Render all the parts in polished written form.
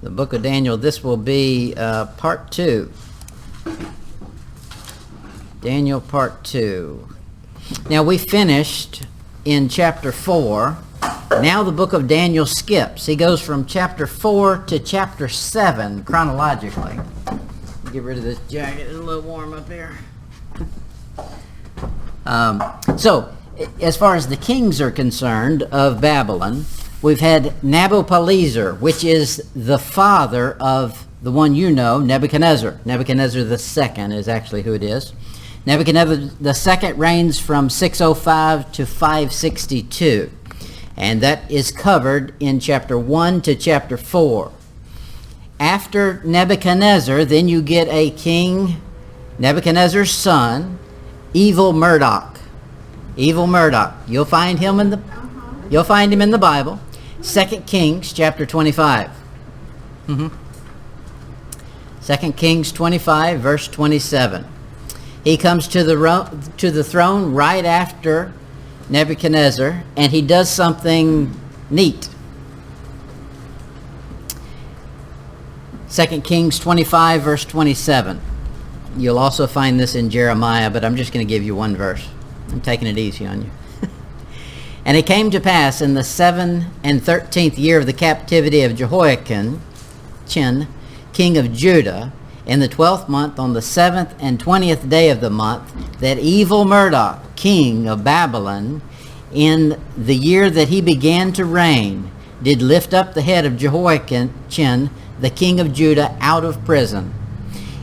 The book of Daniel. This will be part 2. Daniel part 2. Now we finished in chapter 4. Now the book of Daniel skips. He goes from chapter 4 to chapter 7 chronologically. Get rid of this jacket. It's a little warm up here. So, as far as the kings are concerned of Babylon, we've had Nabopolassar, which is the father of the one you know, Nebuchadnezzar. Nebuchadnezzar II is actually who it is. Nebuchadnezzar II reigns from 605 to 562. And that is covered in chapter 1 to chapter 4. After Nebuchadnezzar, then you get a king, Nebuchadnezzar's son, Evil Marduk. Evil Marduk. You'll find him in the Bible. 2 Kings chapter 25. 2 Kings 25 verse 27. He comes to the throne right after Nebuchadnezzar, and he does something neat. 2 Kings 25 verse 27. You'll also find this in Jeremiah, but I'm just going to give you one verse. I'm taking it easy on you. And it came to pass in the 7th and 13th year of the captivity of Jehoiakim, king of Judah, in the 12th month, on the 7th and 20th day of the month, that evil Marduk, king of Babylon, in the year that he began to reign, did lift up the head of Jehoiakim, the king of Judah, out of prison.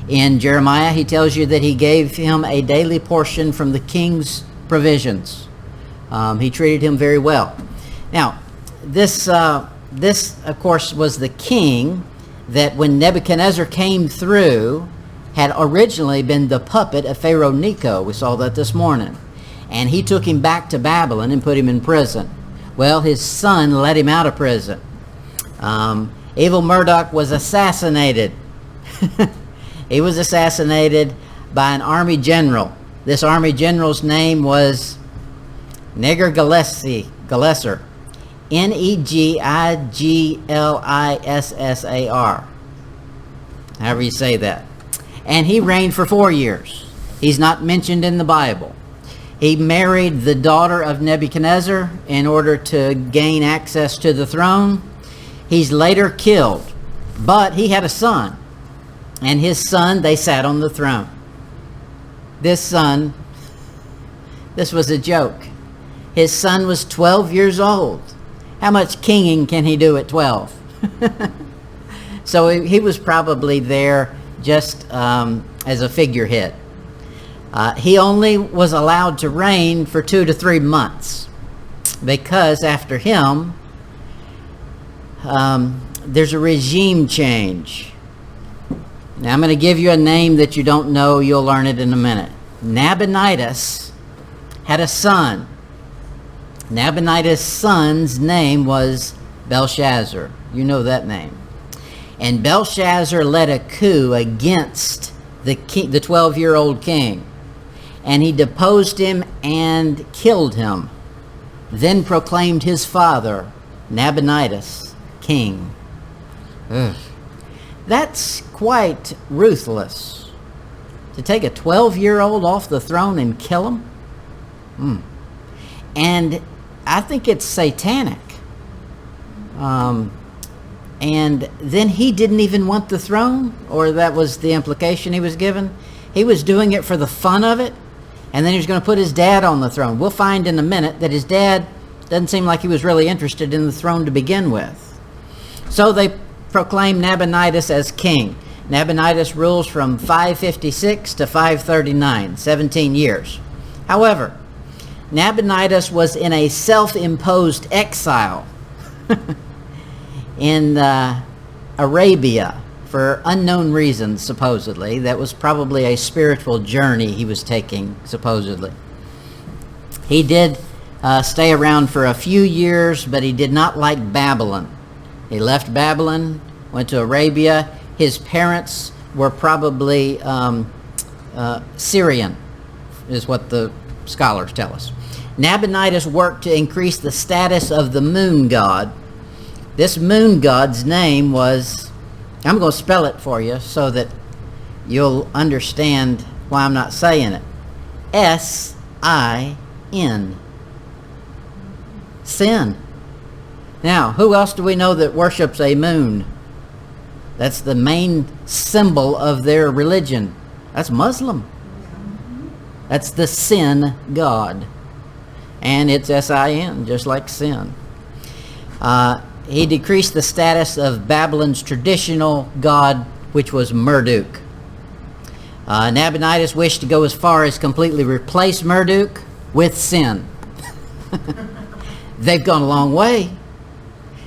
In Jeremiah, he tells you that he gave him a daily portion from the king's provisions. He treated him very well. Now, this, of course, was the king that when Nebuchadnezzar came through had originally been the puppet of Pharaoh Necho. We saw that this morning. And he took him back to Babylon and put him in prison. Well, his son let him out of prison. Evil Marduk was assassinated. He was assassinated by an army general. This army general's name was Nebuchadnezzar. Negiglissar. However you say that. And he reigned for 4 years. He's not mentioned in the Bible. He married the daughter of Nebuchadnezzar in order to gain access to the throne. He's later killed. But he had a son. And his son, they sat on the throne. This was a joke. His son was 12 years old. How much kinging can he do at 12? So he was probably there just as a figurehead. He only was allowed to reign for 2 to 3 months, because after him, there's a regime change. Now I'm going to give you a name that you don't know. You'll learn it in a minute. Nabonidus had a son. Nabonidus' son's name was Belshazzar. You know that name. And Belshazzar led a coup against the 12-year-old king. And he deposed him and killed him. Then proclaimed his father, Nabonidus, king. Ugh. That's quite ruthless. To take a 12-year-old off the throne and kill him? And I think it's satanic. And then he didn't even want the throne, or that was the implication he was given. He was doing it for the fun of it, and then he was going to put his dad on the throne. We'll find in a minute that his dad doesn't seem like he was really interested in the throne to begin with. So they proclaimed Nabonidus as king. Nabonidus rules from 556 to 539, 17 years. However, Nabonidus was in a self-imposed exile in Arabia for unknown reasons, supposedly. That was probably a spiritual journey he was taking, supposedly. He did stay around for a few years, but he did not like Babylon. He left Babylon, went to Arabia. His parents were probably Syrian, is what the scholars tell us. Nabonidus worked to increase the status of the moon god. This moon god's name was I'm going to spell it for you so that you'll understand why I'm not saying it. S-I-N. Sin. Now, who else do we know that worships a moon? That's the main symbol of their religion. That's Muslim. That's the sin god. And it's S-I-N, just like sin. He decreased the status of Babylon's traditional god, which was Marduk. Nabonidus wished to go as far as completely replace Marduk with sin. They've gone a long way.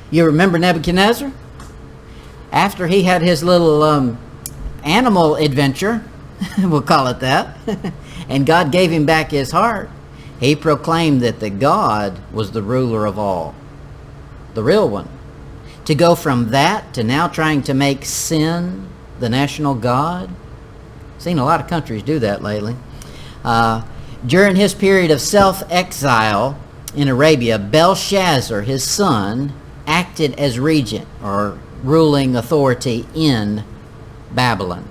You remember Nebuchadnezzar? After he had his little animal adventure, we'll call it that, and God gave him back his heart, he proclaimed that the God was the ruler of all, the real one. To go from that to now trying to make sin the national god, seen a lot of countries do that lately. During his period of self-exile in Arabia, Belshazzar, his son, acted as regent or ruling authority in Babylon.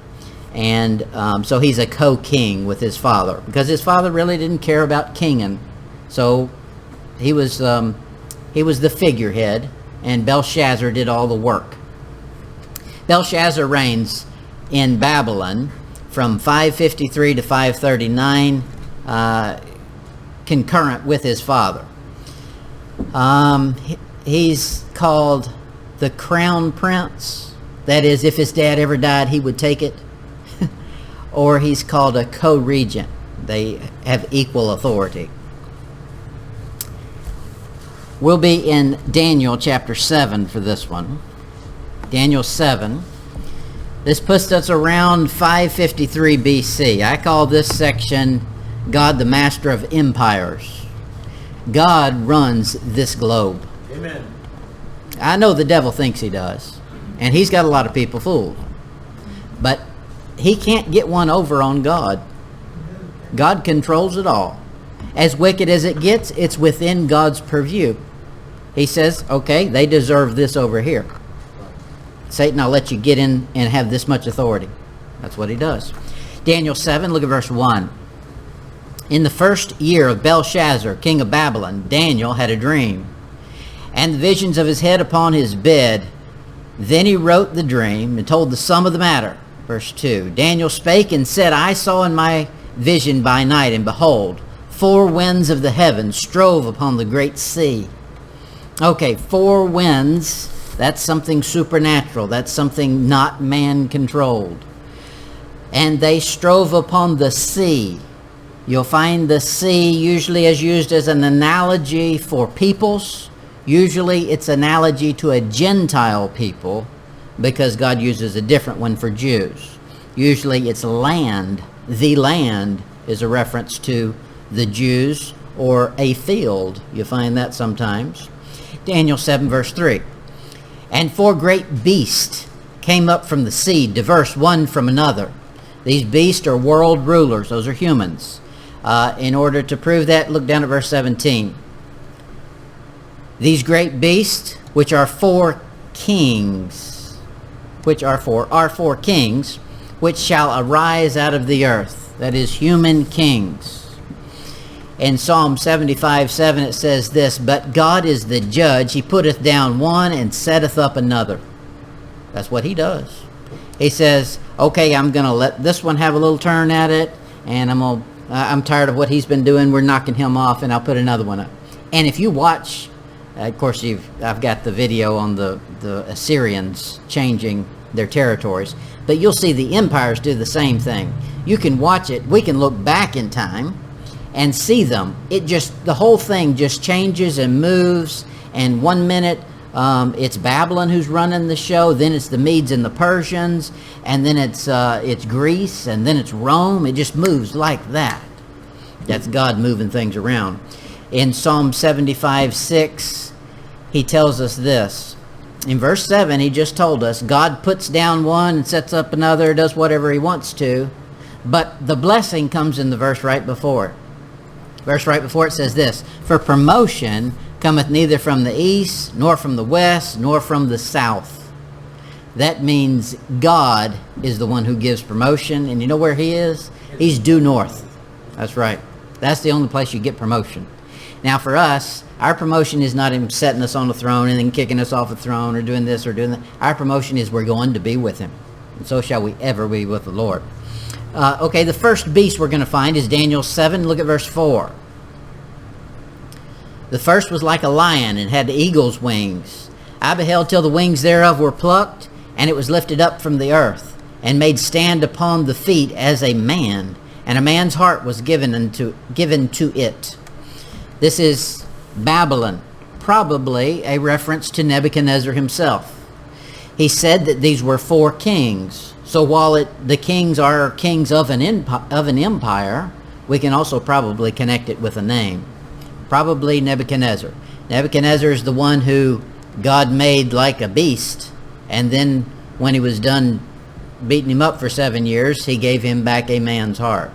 And so he's a co-king with his father, because his father really didn't care about kinging. So he was the figurehead, and Belshazzar did all the work. Belshazzar reigns in Babylon from 553 to 539, concurrent with his father. He's called the crown prince. That is, if his dad ever died, he would take it. Or he's called a co-regent. They have equal authority. We'll be in Daniel chapter 7 for this one. Daniel 7. This puts us around 553 BC. I call this section God the Master of Empires. God runs this globe. Amen. I know the devil thinks he does, and he's got a lot of people fooled. But he can't get one over on God. God controls it all. As wicked as it gets, it's within God's purview. He says, okay, they deserve this over here. Satan, I'll let you get in and have this much authority. That's what he does. Daniel 7, look at verse 1. In the first year of Belshazzar, king of Babylon, Daniel had a dream, and the visions of his head upon his bed. Then he wrote the dream and told the sum of the matter. Verse 2. Daniel spake and said, I saw in my vision by night, and behold, 4 winds of the heavens strove upon the great sea. Okay, 4 winds, that's something supernatural. That's something not man-controlled. And they strove upon the sea. You'll find the sea usually is used as an analogy for peoples. Usually it's analogy to a Gentile people, because God uses a different one for Jews. Usually it's land. The land is a reference to the Jews, or a field. You find that sometimes. Daniel 7 verse 3. And 4 great beasts came up from the sea, diverse one from another. These beasts are world rulers. Those are humans. In order to prove that, look down at verse 17. These great beasts, which are 4 kings, are 4 kings, which shall arise out of the earth. That is, human kings. In Psalm 75:7 it says this, but God is the judge. He putteth down one and setteth up another. That's what he does. He says, okay, I'm going to let this one have a little turn at it, and I'm tired of what he's been doing. We're knocking him off, and I'll put another one up. And if you watch, of course, I've got the video on the Assyrians changing their territories, but you'll see the empires do the same thing. You can watch it. We can look back in time and see them. The whole thing just changes and moves, and 1 minute it's Babylon who's running the show, then it's the Medes and the Persians, and then it's Greece, and then it's Rome. It just moves like that. That's God moving things around. In Psalm 75:6, he tells us this. In verse 7, he just told us, God puts down one and sets up another, does whatever he wants to, but the blessing comes in the verse right before it. Verse right before it says this, for promotion cometh neither from the east, nor from the west, nor from the south. that means God is the one who gives promotion. And you know where he is? He's due north. That's right. That's the only place you get promotion. Now for us, our promotion is not him setting us on the throne and then kicking us off the throne or doing this or doing that. Our promotion is we're going to be with him. And so shall we ever be with the Lord. Okay, the first beast we're going to find is Daniel 7. Look at verse 4. The first was like a lion and had eagle's wings. I beheld till the wings thereof were plucked, and it was lifted up from the earth, and made stand upon the feet as a man, and a man's heart was given to it. This is Babylon, probably a reference to Nebuchadnezzar himself. He said that these were 4 kings. So while the kings are kings of an empire, we can also probably connect it with a name. Probably Nebuchadnezzar. Nebuchadnezzar is the one who God made like a beast, and then when he was done beating him up for 7 years, he gave him back a man's heart.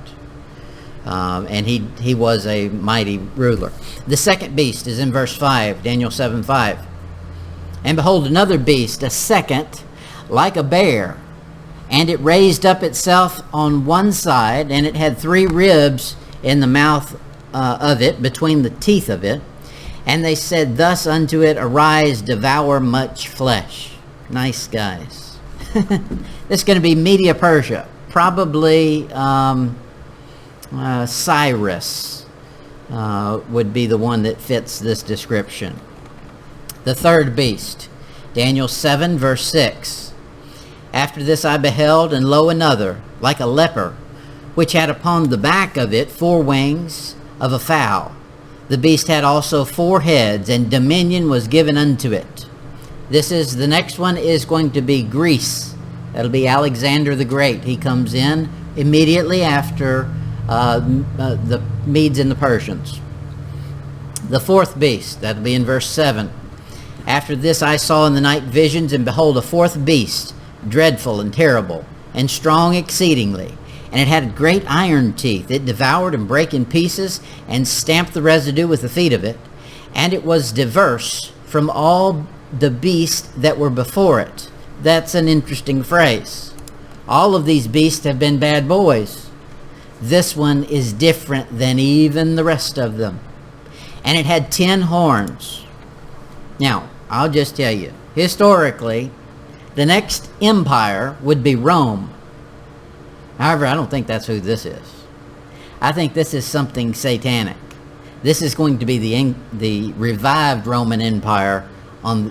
And he was a mighty ruler. The second beast is in verse 5, Daniel 7:5. And behold, another beast, a second, like a bear, and it raised up itself on one side, and it had 3 ribs in the mouth of it, between the teeth of it. And they said thus unto it, Arise, devour much flesh. Nice guys. This is going to be Media Persia. Probably Cyrus would be the one that fits this description. The third beast, Daniel 7, verse 6. After this I beheld, and lo, another, like a leper, which had upon the back of it 4 wings of a fowl. The beast had also 4 heads, and dominion was given unto it. The next one is going to be Greece. That'll be Alexander the Great. He comes in immediately after the Medes and the Persians. The fourth beast, that'll be in verse 7. After this I saw in the night visions, and behold, a 4th beast, dreadful and terrible, and strong exceedingly. And it had great iron teeth. It devoured and brake in pieces, and stamped the residue with the feet of it. And it was diverse from all the beasts that were before it. That's an interesting phrase. All of these beasts have been bad boys. This one is different than even the rest of them. And it had 10 horns. Now, I'll just tell you, historically, the next empire would be Rome. However, I don't think that's who this is. I think this is something satanic. This is going to be the revived Roman Empire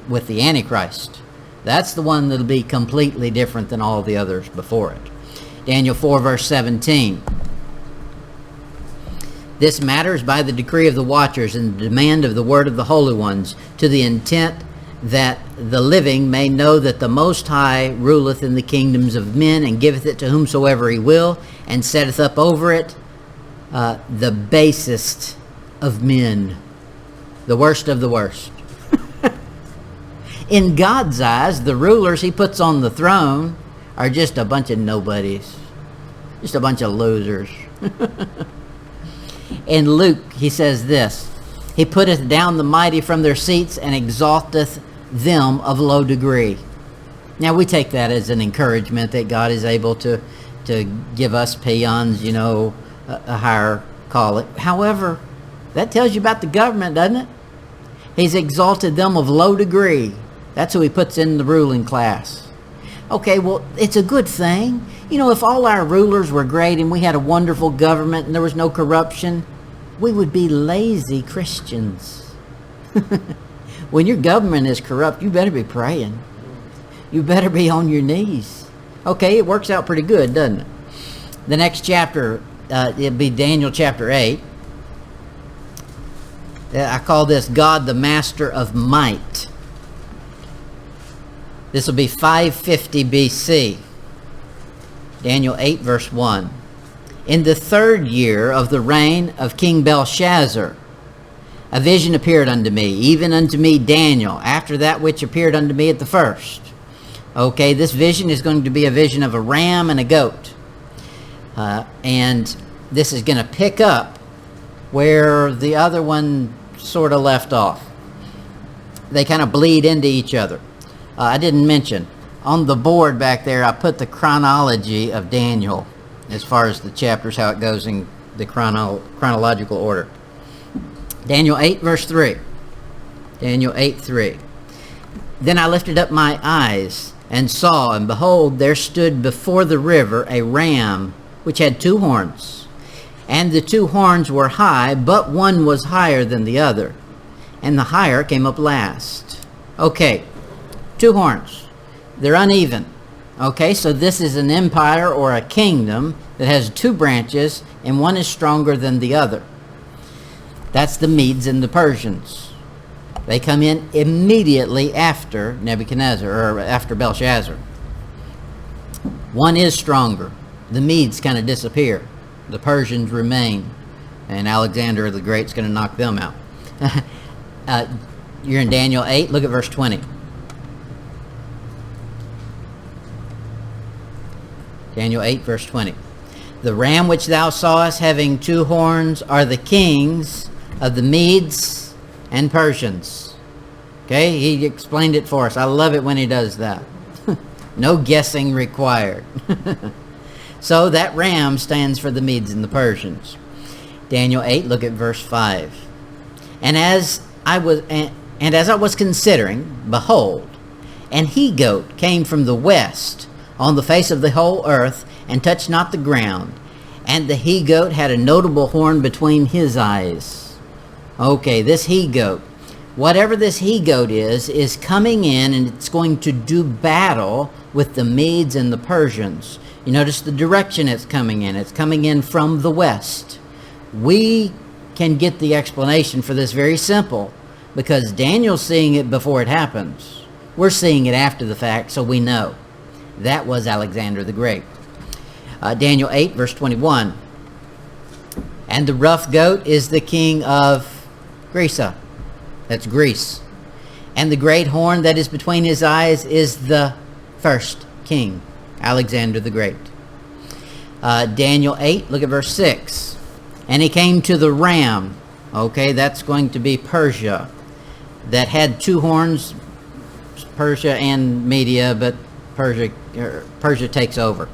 with the Antichrist. That's the one that'll be completely different than all the others before it. Daniel 4, verse 17. This matters by the decree of the watchers and the demand of the word of the holy ones, to the intent that the living may know that the Most High ruleth in the kingdoms of men, and giveth it to whomsoever he will, and setteth up over it the basest of men, the worst of the worst. In God's eyes, the rulers he puts on the throne are just a bunch of nobodies, just a bunch of losers. In Luke, he says this, He putteth down the mighty from their seats, and exalteth them of low degree. Now we take that as an encouragement that God is able to give us peons, a higher call. However, that tells you about the government, doesn't it? He's exalted them of low degree. That's who he puts in the ruling class. Okay, well, it's a good thing. If all our rulers were great and we had a wonderful government and there was no corruption, we would be lazy Christians. When your government is corrupt, you better be praying. You better be on your knees. Okay, it works out pretty good, doesn't it? The next chapter, it'll be Daniel chapter 8. I call this God the Master of Might. This will be 550 BC. Daniel 8, verse 1. In the 3rd year of the reign of King Belshazzar, a vision appeared unto me, even unto me Daniel, after that which appeared unto me at the first. Okay, this vision is going to be a vision of a ram and a goat. And this is going to pick up where the other one sort of left off. They kind of bleed into each other. I didn't mention, On the board back there, I put the chronology of Daniel as far as the chapters, how it goes in the chronological order. Daniel 8, verse 3. Daniel 8, 3. Then I lifted up my eyes and saw, and behold, there stood before the river a ram which had 2 horns. And the 2 horns were high, but one was higher than the other. And the higher came up last. Okay, 2 horns. They're uneven. Okay, so this is an empire or a kingdom that has 2 branches, and one is stronger than the other. That's the Medes and the Persians. They come in immediately after Nebuchadnezzar, or after Belshazzar. One is stronger. The Medes kind of disappear. The Persians remain. And Alexander the Great's going to knock them out. You're in Daniel 8. Look at verse 20. Daniel 8, verse 20. The ram which thou sawest having 2 horns are the kings of the Medes and Persians. Okay, he explained it for us. I love it when he does that. No guessing required. So that ram stands for the Medes and the Persians. Daniel 8, look at verse 5. And as I was considering, behold, an he-goat came from the west on the face of the whole earth, and touched not the ground. And the he-goat had a notable horn between his eyes. Okay, this he-goat. Whatever this he-goat is coming in, and it's going to do battle with the Medes and the Persians. You notice the direction it's coming in. It's coming in from the west. We can get the explanation for this very simple, because Daniel's seeing it before it happens. We're seeing it after the fact, so we know. That was Alexander the Great. Daniel 8, verse 21. And the rough goat is the king of Greece. That's Greece. And the great horn that is between his eyes is the first king, Alexander the Great. Daniel 8, look at verse 6. And he came to the ram. Okay, that's going to be Persia. That had 2 horns, Persia and Media, but Persia takes over,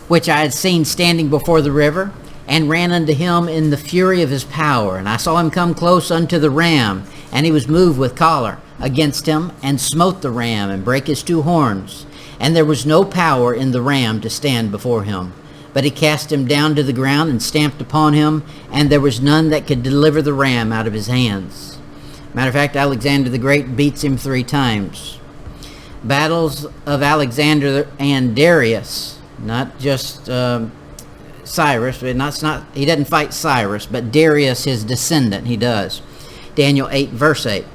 which I had seen standing before the river, and ran unto him in the fury of his power. And I saw him come close unto the ram, and he was moved with choler against him, and smote the ram, and brake his 2 horns. And there was no power in the ram to stand before him. But he cast him down to the ground, and stamped upon him, and there was none that could deliver the ram out of his hands. Matter of fact, Alexander the Great beats him 3 times. Battles of Alexander and Darius, not just Cyrus. He doesn't fight Cyrus, but Darius, his descendant, he does. Daniel 8, verse 8.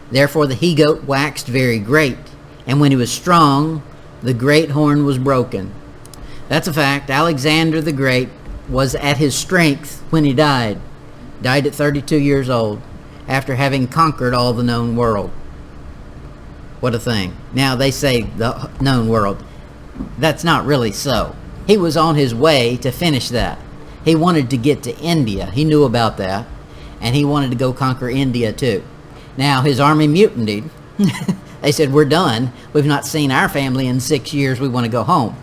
Therefore the he-goat waxed very great, and when he was strong, the great horn was broken. That's a fact. Alexander the Great was at his strength when he died. Died at 32 years old, after having conquered all the known world. What a thing. Now they say the known world. That's not really so. He was on his way to finish that. He wanted to get to India. He knew about that. And he wanted to go conquer India too. Now his army mutinied. They said, we're done. We've not seen our family in 6 years. We want to go home.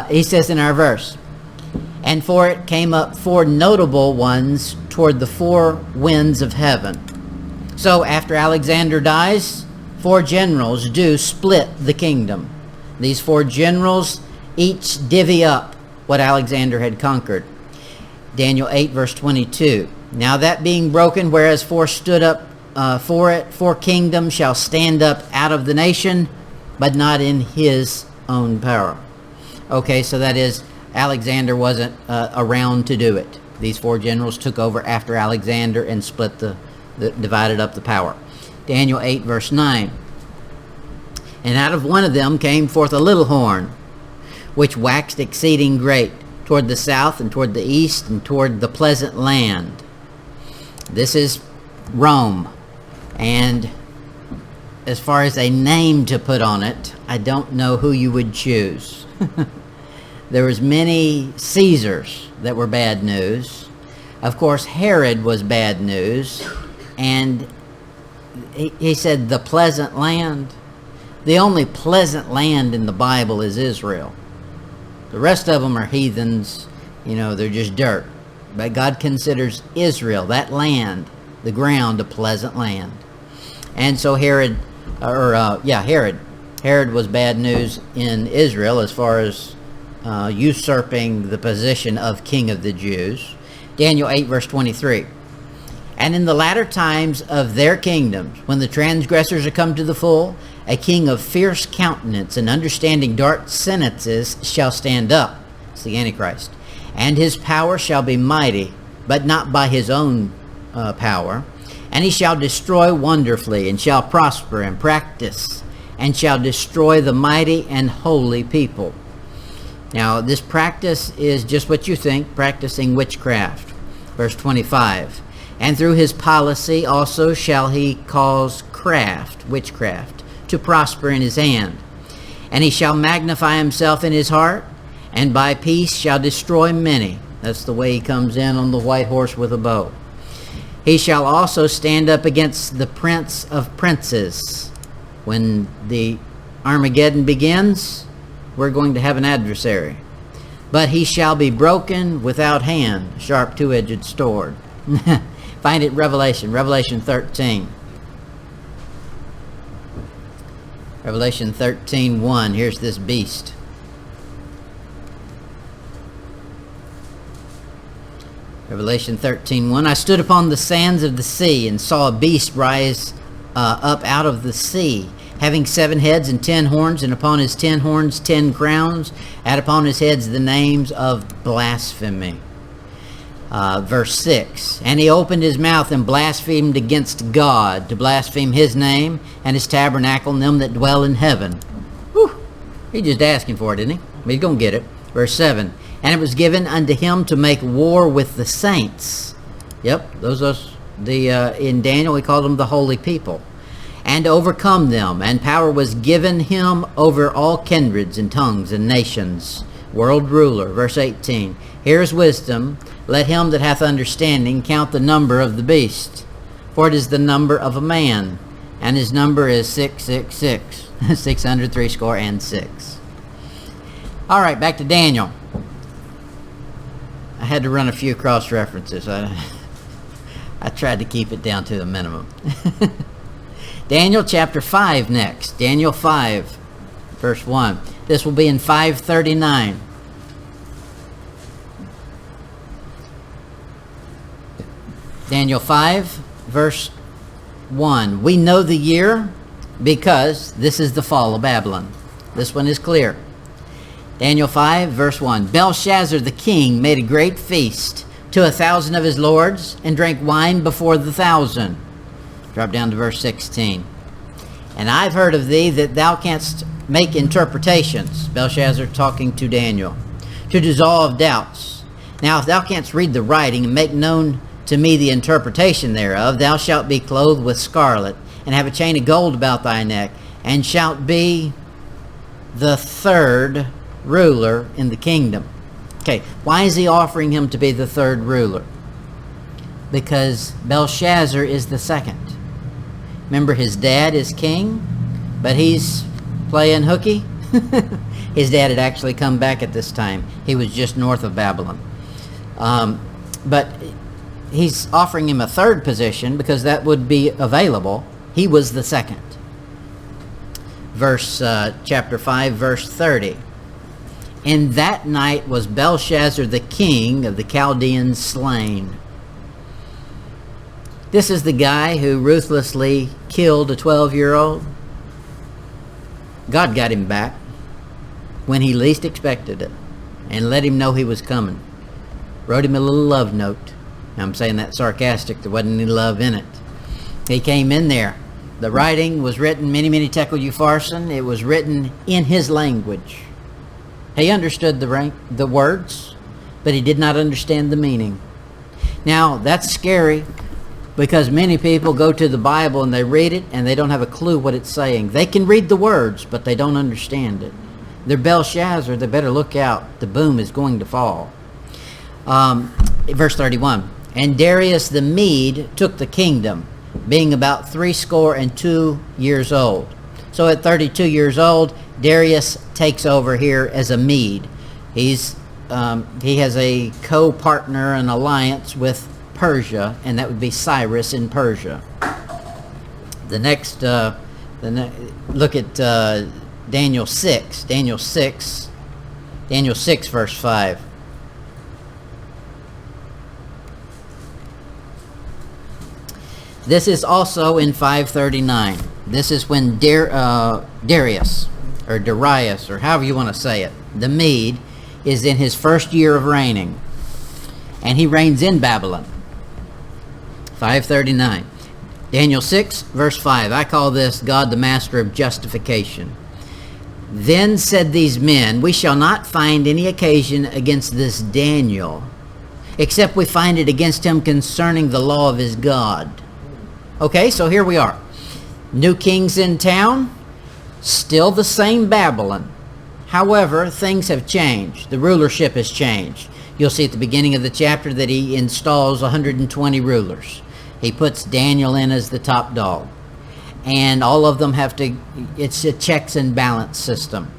He says in our verse, and for it came up 4 notable ones toward the 4 winds of heaven. So after Alexander dies, 4 generals do split the kingdom. These 4 generals each divvy up what Alexander had conquered. Daniel 8, verse 22. Now that being broken, whereas 4 stood up for it, 4 kingdoms shall stand up out of the nation, but not in his own power. Okay, so that is, Alexander wasn't around to do it. These 4 generals took over after Alexander and split divided up the power. Daniel 8, verse 9. And out of one of them came forth a little horn, which waxed exceeding great, toward the south and toward the east and toward the pleasant land. This is Rome. And as far as a name to put on it, I don't know who you would choose. There was many Caesars that were bad news. Of course, Herod was bad news. And he said the pleasant land. The only pleasant land in the Bible is Israel. The rest of them are heathens. They're just dirt. But God considers Israel, that land, the ground, a pleasant land. And so Herod was bad news in Israel as far as usurping the position of king of the Jews. Daniel 8 verse 23. And in the latter times of their kingdoms, when the transgressors are come to the full, a king of fierce countenance and understanding dark sentences shall stand up. It's the Antichrist. And his power shall be mighty, but not by his own power. And he shall destroy wonderfully, and shall prosper and practice, and shall destroy the mighty and holy people. Now, this practice is just what you think, practicing witchcraft. Verse 25. And through his policy also shall he cause witchcraft, to prosper in his hand. And he shall magnify himself in his heart, and by peace shall destroy many. That's the way he comes in on the white horse with a bow. He shall also stand up against the prince of princes. When the Armageddon begins, we're going to have an adversary. But he shall be broken without hand, sharp two-edged sword. Find it in Revelation 13. Revelation 13:1. Here's this beast. Revelation 13:1. I stood upon the sands of the sea and saw a beast rise up out of the sea, having 7 heads and 10 horns, and upon his 10 horns 10 crowns, and upon his heads the names of blasphemy. Verse 6. And he opened his mouth and blasphemed against God, to blaspheme his name and his tabernacle and them that dwell in heaven. Whew. He's just asking for it, isn't he? But he's going to get it. Verse 7. And it was given unto him to make war with the saints. Yep, those are in Daniel we called them the holy people. And to overcome them. And power was given him over all kindreds and tongues and nations. World ruler. Verse 18. Here is wisdom. Let him that hath understanding count the number of the beast. For it is the number of a man. And his number is 666. 666. All right, back to Daniel. I had to run a few cross references. I tried to keep it down to the minimum. Daniel chapter 5 next. Daniel 5, verse 1. This will be in 539. Daniel 5, verse 1. We know the year because this is the fall of Babylon. This one is clear. Daniel 5, verse 1. Belshazzar the king made a great feast to 1,000 of his lords, and drank wine before the 1,000. Drop down to verse 16. And I've heard of thee that thou canst make interpretations. Belshazzar talking to Daniel. To dissolve doubts. Now if thou canst read the writing and make known to me the interpretation thereof, thou shalt be clothed with scarlet, and have a chain of gold about thy neck, and shalt be the 3rd ruler in the kingdom. Okay, why is he offering him to be the 3rd ruler? Because Belshazzar is the 2nd. Remember, his dad is king, but he's playing hooky. His dad had actually come back at this time. He was just north of Babylon. But he's offering him a 3rd position because that would be available. He was the 2nd. Chapter 5, verse 30. In that night was Belshazzar the king of the Chaldeans slain. This is the guy who ruthlessly killed a 12-year-old. God got him back when he least expected it and let him know he was coming. Wrote him a little love note. I'm saying that sarcastic. There wasn't any love in it. He came in there. The writing was written, many, many tekel upharsin. It was written in his language. He understood the words, but he did not understand the meaning. Now, that's scary because many people go to the Bible and they read it and they don't have a clue what it's saying. They can read the words, but they don't understand it. They're Belshazzar. They better look out. The boom is going to fall. Verse 31. And Darius the Mede took the kingdom being about 62 years old. So at 32 years old, Darius takes over here as a Mede. He has a co-partner, an alliance with Persia, and that would be Cyrus in Persia. The next, look at Daniel 6. Daniel 6 verse 5. This is also in 539. This is when Darius, or Darius, or however you want to say it, the Mede, is in his first year of reigning. And he reigns in Babylon. 539. Daniel 6, verse 5. I call this God the master of justification. Then said these men, we shall not find any occasion against this Daniel, except we find it against him concerning the law of his God. Okay, so here we are. New king's in town, still the same Babylon. However, things have changed. The rulership has changed. You'll see at the beginning of the chapter that he installs 120 rulers. He puts Daniel in as the top dog. And all of them have to, it's a checks and balance system.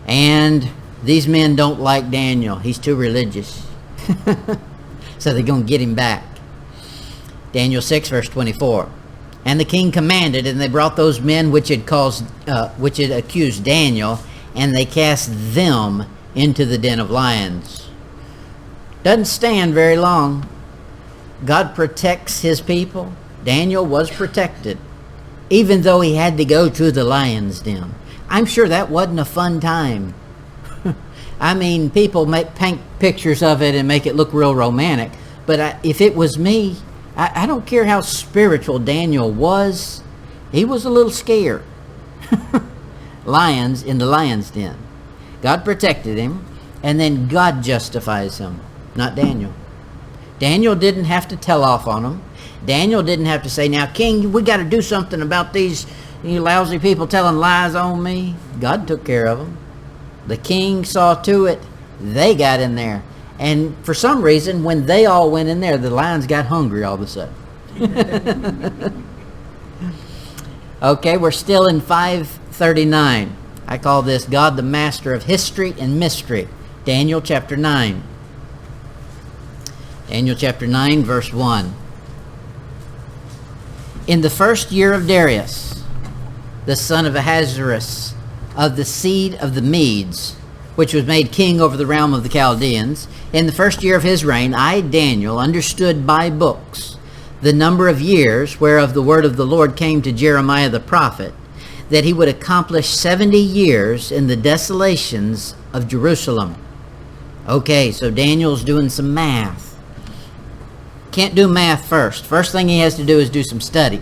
And these men don't like Daniel. He's too religious. So they're going to get him back. Daniel 6, verse 24. And the king commanded, and they brought those men which had accused Daniel, and they cast them into the den of lions. Doesn't stand very long. God protects his people. Daniel was protected, even though he had to go to the lion's den. I'm sure that wasn't a fun time. I mean, people paint pictures of it and make it look real romantic, but if it was me, I don't care how spiritual Daniel was, he was a little scared. Lions in the lion's den. God protected him, and then God justifies him, not Daniel. Daniel didn't have to tell off on him. Daniel didn't have to say, now, king, we got to do something about these lousy people telling lies on me. God took care of them. The king saw to it. They got in there. And for some reason, when they all went in there, the lions got hungry all of a sudden. Okay, we're still in 539. I call this God the master of history and mystery. Daniel chapter 9. Daniel chapter 9, verse 1. In the first year of Darius, the son of Ahasuerus, of the seed of the Medes, which was made king over the realm of the Chaldeans, in the first year of his reign, I, Daniel, understood by books the number of years whereof the word of the Lord came to Jeremiah the prophet, that he would accomplish 70 years in the desolations of Jerusalem. Okay, so Daniel's doing some math. Can't do math first. First thing he has to do is do some study.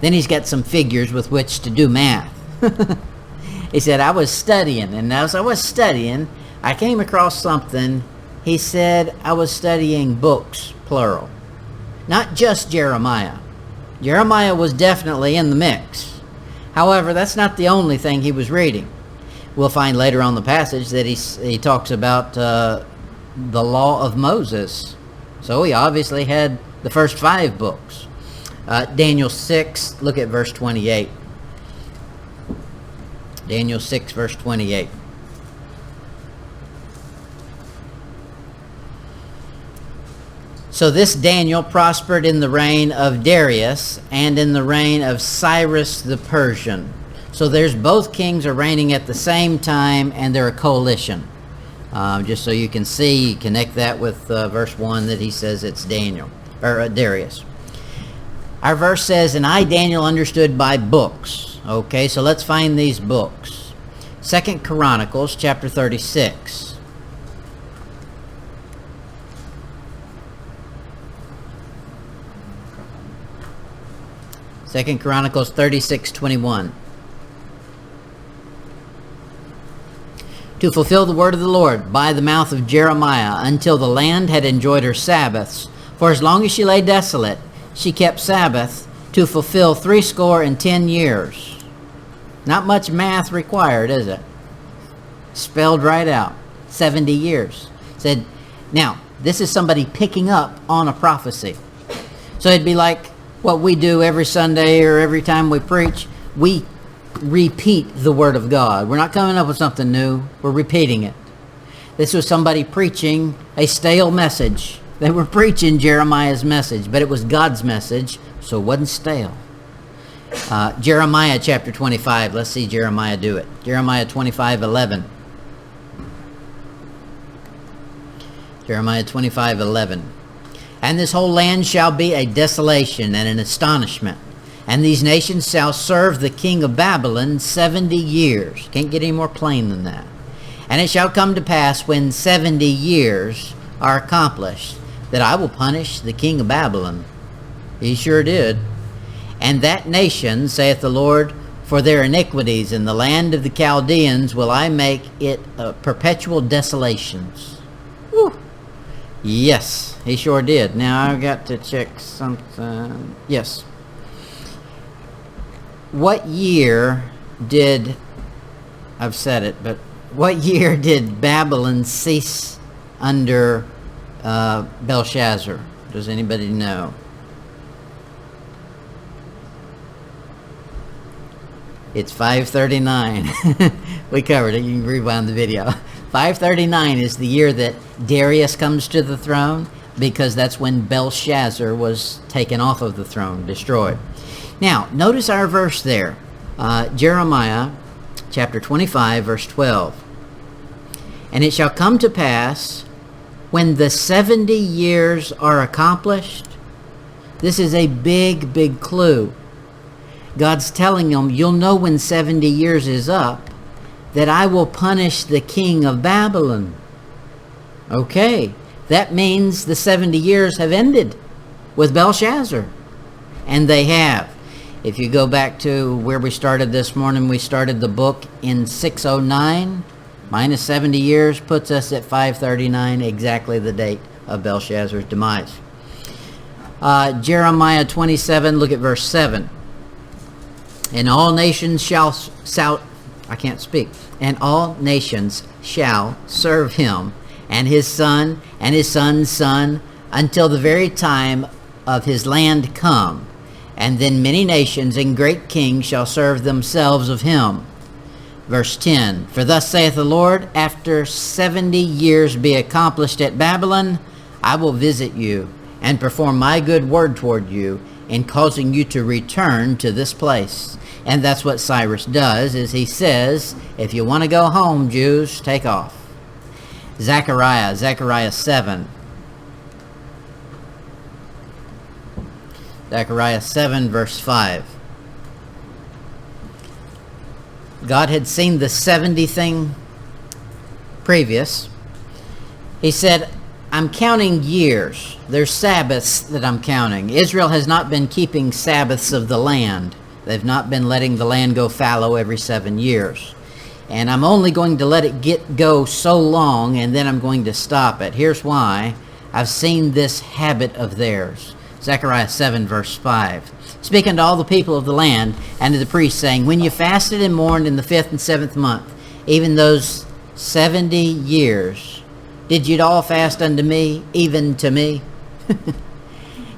Then he's got some figures with which to do math. He said, I was studying, and as I was studying, I came across something. He said, I was studying books, plural. Not just Jeremiah. Jeremiah was definitely in the mix. However, that's not the only thing he was reading. We'll find later on the passage that he talks about the law of Moses. So he obviously had the first 5 books. Daniel 6, look at verse 28. Daniel 6, verse 28. So this Daniel prospered in the reign of Darius and in the reign of Cyrus the Persian. So there's both kings are reigning at the same time, and they're a coalition. Just so you can see, connect that with verse 1 that he says it's Daniel, or Darius. Our verse says, and I, Daniel, understood by books. Okay, so let's find these books. 2 Chronicles chapter 36. Second Chronicles 36:21. To fulfill the word of the Lord by the mouth of Jeremiah, until the land had enjoyed her Sabbaths. For as long as she lay desolate, she kept Sabbath to fulfill 70 years. Not much math required, is it? Spelled right out. 70 years. Said, now, this is somebody picking up on a prophecy. So it'd be like What we do every Sunday or every time we preach, we repeat the Word of God. We're not coming up with something new. We're repeating it. This was somebody preaching a stale message. They were preaching Jeremiah's message, but it was God's message, so it wasn't stale. Jeremiah chapter 25. Let's see Jeremiah do it. Jeremiah 25:11. Jeremiah 25:11. And this whole land shall be a desolation and an astonishment. And these nations shall serve the king of Babylon 70 years. Can't get any more plain than that. And it shall come to pass when 70 years are accomplished, that I will punish the king of Babylon. He sure did. And that nation, saith the Lord, for their iniquities in the land of the Chaldeans will I make it perpetual desolations. Whew. Yes, he sure did. Now I've got to check something. Yes. What year did, I've said it, but what year did Babylon cease under Belshazzar? Does anybody know? It's 539. We covered it. You can rewind the video. 539 is the year that Darius comes to the throne, because that's when Belshazzar was taken off of the throne, destroyed. Now, notice our verse there. Jeremiah chapter 25, verse 12. And it shall come to pass when the 70 years are accomplished. This is a big, big clue. God's telling them, you'll know when 70 years is up, that I will punish the king of Babylon. Okay, that means the 70 years have ended with Belshazzar. And they have. If you go back to where we started this morning, we started the book in 609. Minus 70 years puts us at 539, exactly the date of Belshazzar's demise. Jeremiah 27, look at verse 7. And all nations shall and all nations shall serve him, and his son, and his son's son, until the very time of his land come. And then many nations and great kings shall serve themselves of him. Verse 10, for thus saith the Lord, after 70 years be accomplished at Babylon, I will visit you, and perform my good word toward you, in causing you to return to this place. And that's what Cyrus does, is he says, if you want to go home, Jews, take off. Zechariah 7. Zechariah 7, verse 5. God had seen the 70 thing previous. He said, I'm counting years. There's Sabbaths that I'm counting. Israel has not been keeping Sabbaths of the land. They've not been letting the land go fallow every 7 years. And I'm only going to let it go so long, and then I'm going to stop it. Here's why. I've seen this habit of theirs. Zechariah 7, verse 5. Speaking to all the people of the land and to the priests, saying, when you fasted and mourned in the 5th and 7th month, even those 70 years, did you all fast unto me, even to me?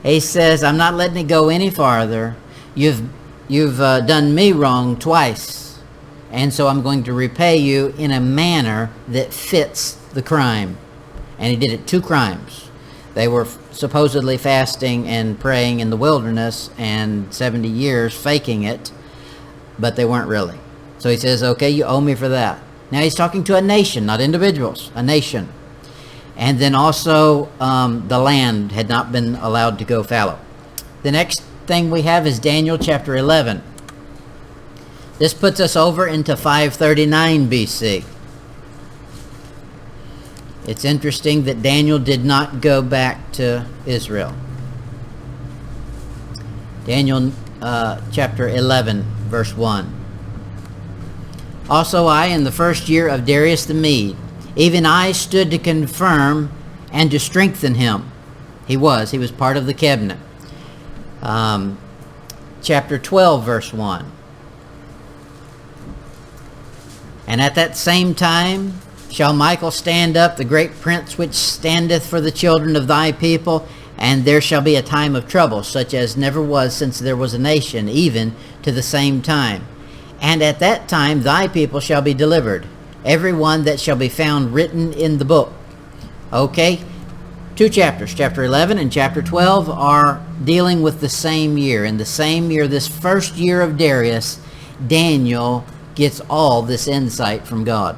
He says, I'm not letting it go any farther. You've done me wrong twice, and so I'm going to repay you in a manner that fits the crime. And he did it 2 crimes. They were supposedly fasting and praying in the wilderness and 70 years faking it, but they weren't really. So he says, okay, you owe me for that. Now he's talking to a nation, not individuals, a nation. And then also the land had not been allowed to go fallow. The next thing we have is Daniel chapter 11. This puts us over into 539 BC. It's interesting that Daniel did not go back to Israel. Daniel chapter 11, verse 1. Also I, in the first year of Darius the Mede, even I stood to confirm and to strengthen him. He was part of the cabinet. Chapter 12, verse 1. And at that same time shall Michael stand up, the great prince which standeth for the children of thy people, And there shall be a time of trouble, such as never was since there was a nation, even to the same time. And at that time thy people shall be delivered, every one that shall be found written in the book. Okay, 2 chapters, chapter 11 and chapter 12, are dealing with the same year. In the same year, this first year of Darius, Daniel gets all this insight from God.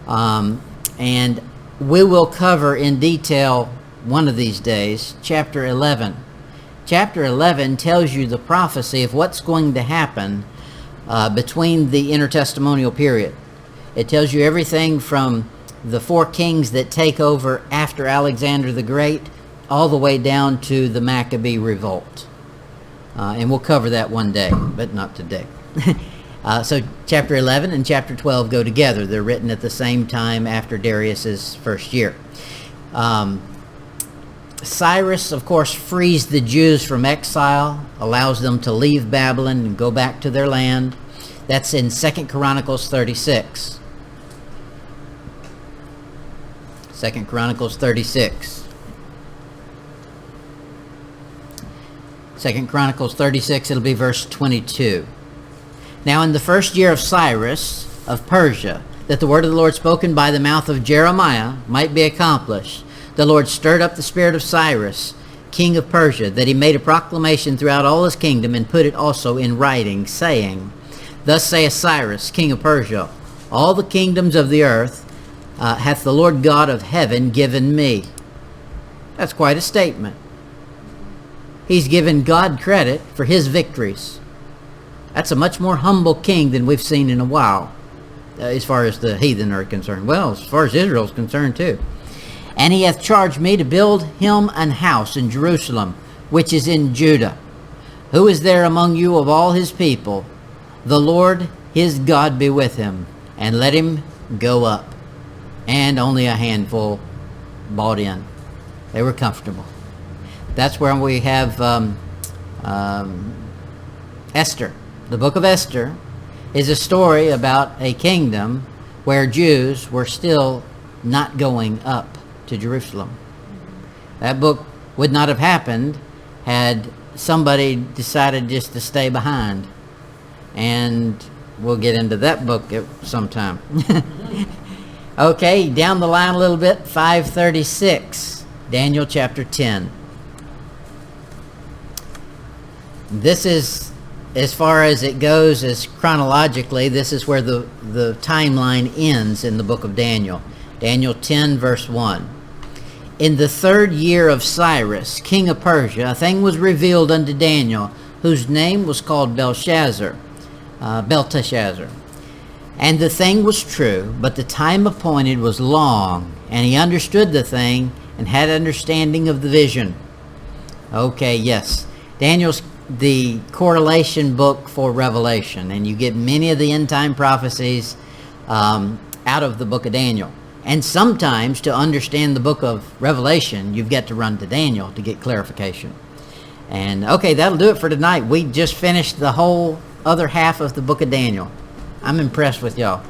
And we will cover in detail one of these days, chapter 11. Chapter 11 tells you the prophecy of what's going to happen between the intertestamental period. It tells you everything from the 4 kings that take over after Alexander the Great all the way down to the Maccabee revolt. And we'll cover that one day, but not today. So chapter 11 and chapter 12 go together. They're written at the same time after Darius's first year. Cyrus, of course, frees the Jews from exile, allows them to leave Babylon and go back to their land. That's in 2 Chronicles 36. 2 Chronicles 36. 2 Chronicles 36, it'll be verse 22. Now in the first year of Cyrus of Persia, that the word of the Lord spoken by the mouth of Jeremiah might be accomplished, the Lord stirred up the spirit of Cyrus, king of Persia, that he made a proclamation throughout all his kingdom, and put it also in writing, saying, Thus saith Cyrus, king of Persia, all the kingdoms of the earth hath the Lord God of heaven given me. That's quite a statement. He's given God credit for his victories. That's a much more humble king than we've seen in a while, as far as the heathen are concerned. Well, as far as Israel's concerned too. And he hath charged me to build him an house in Jerusalem, which is in Judah. Who is there among you of all his people? The Lord his God be with him, and let him go up. And only a handful bought in. They were comfortable. That's where we have Esther. The book of Esther is a story about a kingdom where Jews were still not going up to Jerusalem. That book would not have happened had somebody decided just to stay behind. And we'll get into that book sometime. Okay, down the line a little bit, 536, Daniel chapter 10. This is, as far as it goes as chronologically, this is where the timeline ends in the book of Daniel. Daniel 10 verse 1. In the 3rd year of Cyrus, king of Persia, a thing was revealed unto Daniel, whose name was called Belteshazzar. And the thing was true, but the time appointed was long, and he understood the thing and had understanding of the vision. Okay, yes. Daniel's the correlation book for Revelation, and you get many of the end time prophecies out of the book of Daniel. And sometimes to understand the book of Revelation, you've got to run to Daniel to get clarification. And okay, that'll do it for tonight. We just finished the whole other half of the book of Daniel. I'm impressed with y'all.